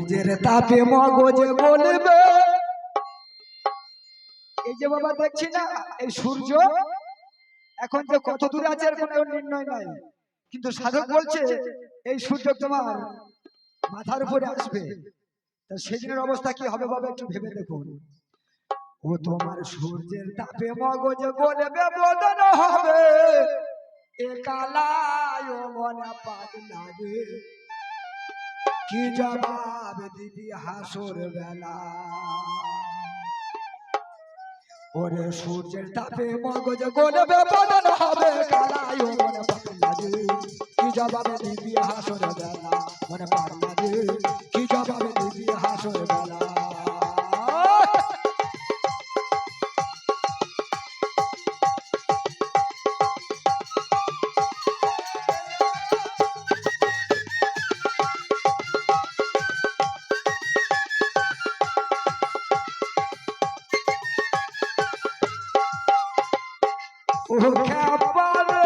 সূর্যের তাপে মগজে বলবে, এই যে বাবা দেখছি না এই সূর্য এখন যে কত দূরে আছে এর কোনো নির্ণয় নাই, কিন্তু সাধক বলছে এই সূর্য তোমার মাথার উপরে আসবে, তা সেদিনের অবস্থা কি হবে বাবা একটু ভেবে দেখুন। ও তোমার সূর্যের তাপে মগজে বলবে বদন হবে, এ কালায় মনে পাগলা রে, কি জবাব দিবি হাসর বেলা। ওরে সূর্যের তাপে মগজ গলবে বদন হবে, কালায় মনে পাগলা রে, কি জবাব দিবি হাসর বেলা, মনে পাগলা রে, কি জবাব দিবি হাসর বেলা। ও খ্যাপারে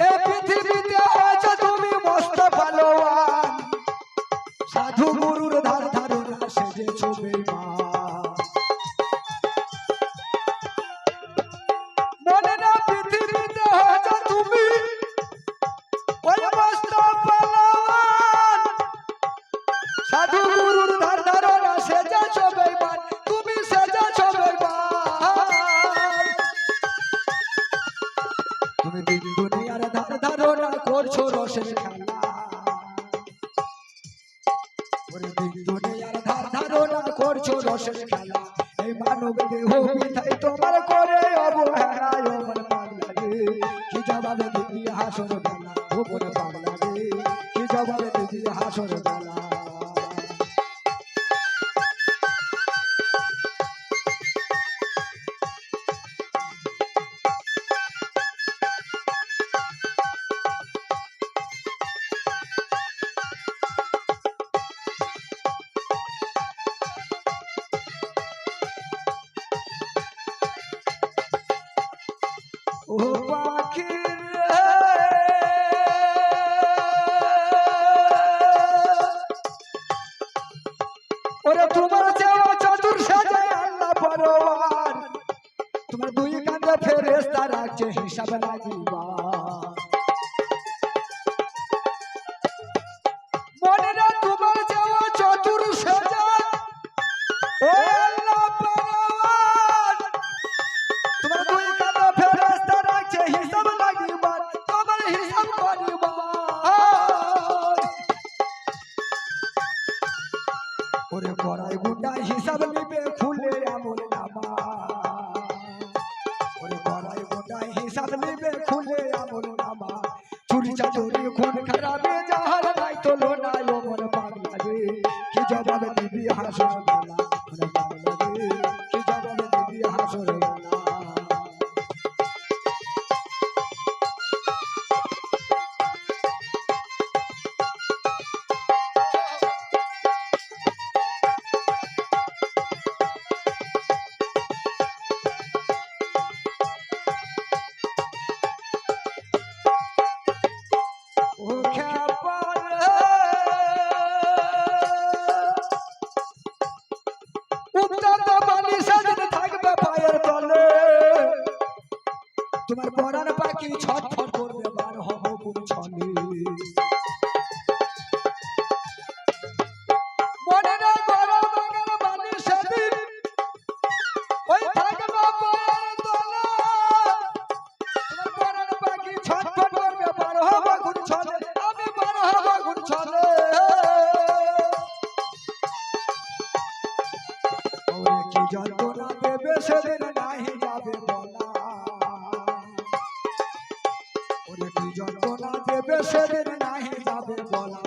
এ পৃথিবীতে আছো তুমি মস্ত ভালোবান, সাধু গুরুর ধার ধারণা সেজেছো বেঈমান। মনে না পৃথিবীতে আছো তুমি ওই মস্ত ভালোবান, সাধু গুরুর ধার ধারণা সেজেছো বেঈমান, তুমি সেজেছো বেঈমান। তুমি দিন দুনিয়ার ধার ধারণা করছো রসের খেলা, ওরে দিন দুনিয়ার ধার ধারণা করছো রসের খেলা, এই মানব দেহ বিধাই তোমার করে অবহেলা, ওমর পাগলা রে, কি জবাব দিবি হাসর বেলা, ওমর পাগলা রে, কি জবাব দিবি হাসর বেলা। ও পাখি রে ওরে তোমার চেয়ে চতুর সাজায় আল্লাহ পরওয়ার, তোমার দুই কাঁধে ফেরেশতা রাখছে হিসাব লাগিবা। মনে না তোমার চেয়ে চতুর সাজায় ও আল্লাহ পরওয়ার, তোমার দুই কাঁধে ফেরেশতা রাখছে হিসাব লাগিবা, তোমার হিসাব করিবা। ওরে করাই গুন্ডা হিসাব নিবে খুলে আমল নামা, ওরে করাই গুন্ডা হিসাব নিবে খুলে আমল নামা, চুরি চাচুরি খুন খারাপে যাহার নাই তোলো নাই, ওমর পাগলা রে, কি জবাব দিবি হাসর বেলা, ওমর পাগলা রে, কি জবাব দিবি হাসর বেলা। ও খ্যাপারে উত্তপ্ত পানি সেদিন থাকবে পায়ের তলে, তোমার পরাণ পাখি ছটফট করবে বার হব কোন ছলে। মনে না গরম বাগান পানি সেদিন ওই থাকবে পায়ের তলে, তোমার পরাণ পাখি ছটফট করবে বার হব কোন ছলে, আমি বার হব কোন ছলে। ওরে কি যন্ত্রণা দেবে সেদিন নাহি যাবে বলা, ওরে কি যন্ত্রণা দেবে সেদিন নাহি যাবে বলা,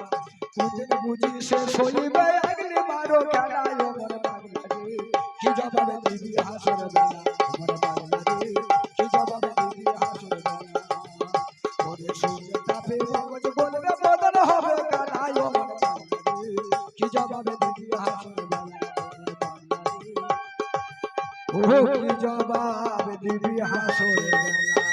কোনদিন বুঝি শেষ হইবে আগলে মারো খেলা, ওমর পাগলা রে, কি জবাব দিবি হাসর বেলা, ওমর পাগলা রে, কি জবাব দিবি হাসর বেলা। ওরে সূর্যের তাপে মগজ বলবে বদন হবে কালা, ওমর পাগলা রে, কি জবাব দিবি হাসর বেলা, ওমর পাগলা রে, ও কি জবাব দিবি হাসর বেলা।